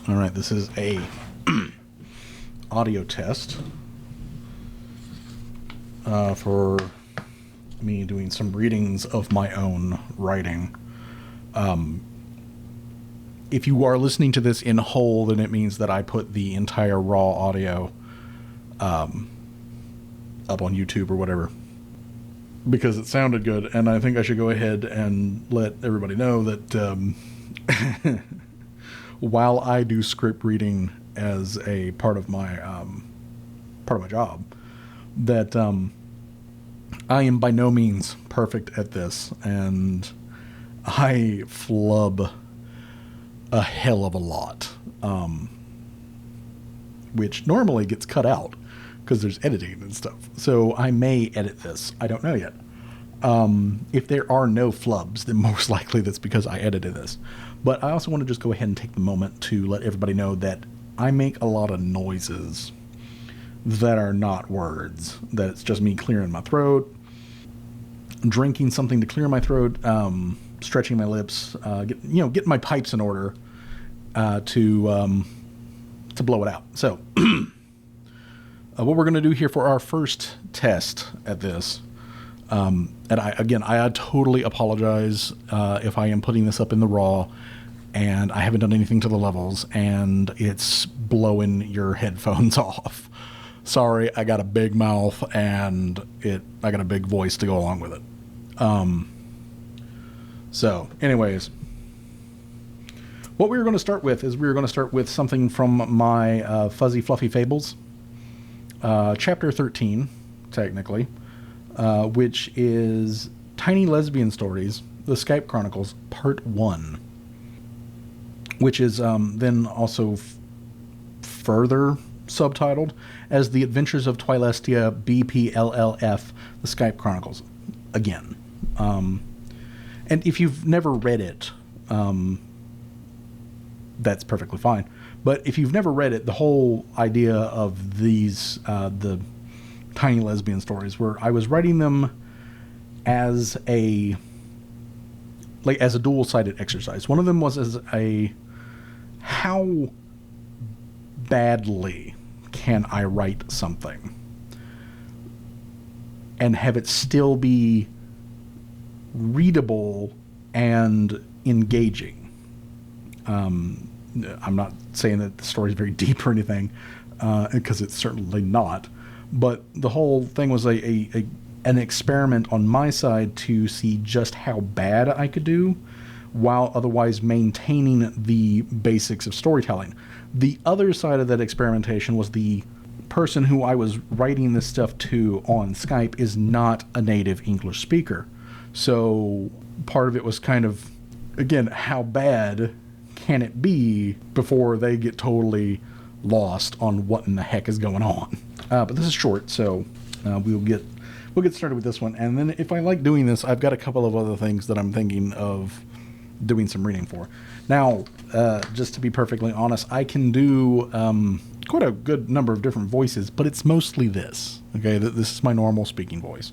All right, this is a audio test for me doing some readings of my own writing. If you are listening to this in whole, then it means that I put the entire raw audio up on YouTube or whatever, because it sounded good, and I think I should go ahead and let everybody know that while I do script reading as a part of my job, that I am by no means perfect at this, and I flub a hell of a lot, which normally gets cut out because there's editing and stuff. So I may edit this. I don't know yet. If there are no flubs, then most likely that's because I edited this. But I also want to just go ahead and take the moment to let everybody know that I make a lot of noises that are not words. That it's just me clearing my throat, drinking something to clear my throat, stretching my lips, getting my pipes in order to blow it out. So what we're going to do here for our first test at this, and I totally apologize if I am putting this up in the raw and I haven't done anything to the levels and it's blowing your headphones off. Sorry, I got a big mouth and I got a big voice to go along with it. So anyways, what we're going to start with is we're going to start with something from my Fuzzy Fluffy Fables, chapter 13, technically, which is Tiny Lesbian Stories, The Skype Chronicles, Part 1, which is then also further subtitled as The Adventures of Twilestia BPLLF, The Skype Chronicles, again. And if you've never read it, that's perfectly fine. But if you've never read it, the whole idea of these, the Tiny Lesbian Stories, where I was writing them as a dual-sided exercise. One of them was as a, how badly can I write something and have it still be readable and engaging? I'm not saying that the story is very deep or anything, because it's certainly not. But the whole thing was an experiment on my side to see just how bad I could do while otherwise maintaining the basics of storytelling. The other side of that experimentation was the person who I was writing this stuff to on Skype is not a native English speaker. So part of it was kind of, again, how bad can it be before they get totally lost on what in the heck is going on. But this is short, so we'll get started with this one. And then if I like doing this, I've got a couple of other things that I'm thinking of doing some reading for. Now, just to be perfectly honest, I can do quite a good number of different voices, but it's mostly this. Okay, this is my normal speaking voice.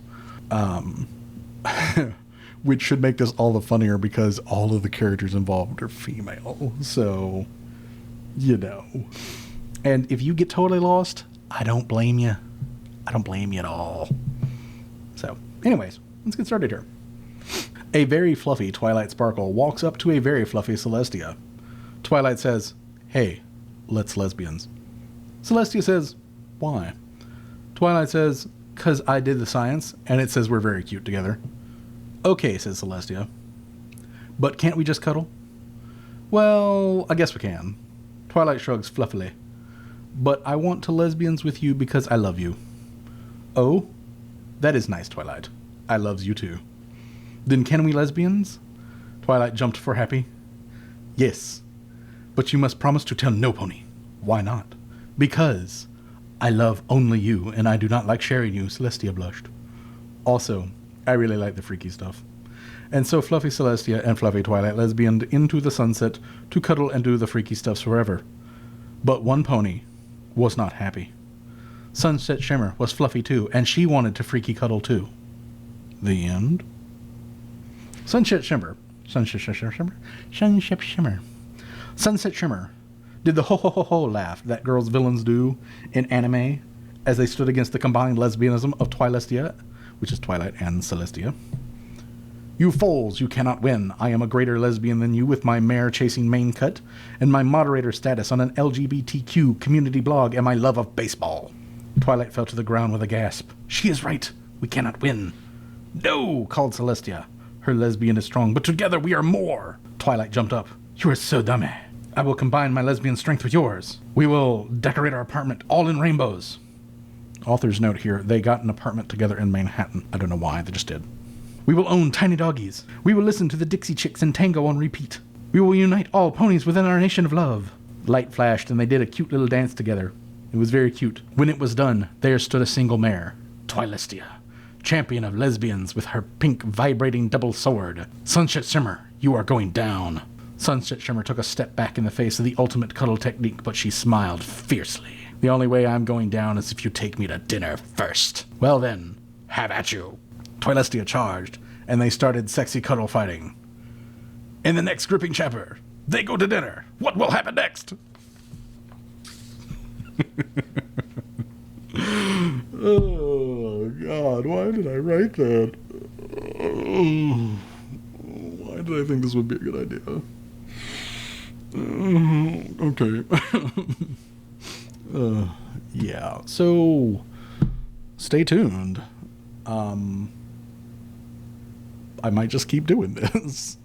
Which should make this all the funnier because all of the characters involved are female. So, And if you get totally lost, I don't blame you. I don't blame you at all. So, anyways, let's get started here. A very fluffy Twilight Sparkle walks up to a very fluffy Celestia. Twilight says, "Hey, let's lesbians." Celestia says, "Why?" Twilight says, "'Cause I did the science, and it says we're very cute together." "Okay," says Celestia. "But can't we just cuddle?" "Well, I guess we can." Twilight shrugs fluffily. "But I want to lesbians with you because I love you." "Oh? That is nice, Twilight. I loves you too." "Then can we lesbians?" Twilight jumped for happy. "Yes. But you must promise to tell no pony." "Why not?" "Because I love only you, and I do not like sharing you," Celestia blushed. "Also, I really like the freaky stuff." And so Fluffy Celestia and Fluffy Twilight lesbianed into the sunset to cuddle and do the freaky stuffs forever. But one pony was not happy. Sunset Shimmer was fluffy too, and she wanted to freaky cuddle too. The end. Sunset Shimmer. Sunset Shimmer. did the ho ho ho ho laugh that girls' villains do in anime as they stood against the combined lesbianism of Twilestia, which is Twilight and Celestia. You fools, you cannot win. I am a greater lesbian than you with my mare-chasing main cut and my moderator status on an LGBTQ community blog and my love of baseball. Twilight fell to the ground with a gasp. She is right. We cannot win. No, called Celestia. Her lesbian is strong, but together we are more. Twilight jumped up. You are so dummy. I will combine my lesbian strength with yours. We will decorate our apartment all in rainbows. Author's note here, they got an apartment together in Manhattan. I don't know why, they just did. We will own tiny doggies. We will listen to the Dixie Chicks and tango on repeat. We will unite all ponies within our nation of love. Light flashed and they did a cute little dance together. It was very cute. When it was done, there stood a single mare, Twilestia, champion of lesbians with her pink vibrating double sword. Sunset Shimmer, you are going down. Sunset Shimmer took a step back in the face of the ultimate cuddle technique, but she smiled fiercely. The only way I'm going down is if you take me to dinner first. Well then, have at you. Twilestia charged, and they started sexy cuddle fighting. In the next gripping chapter, they go to dinner. What will happen next? Oh, God, why did I write that? Why did I think this would be a good idea? Okay. Yeah, so stay tuned. I might just keep doing this.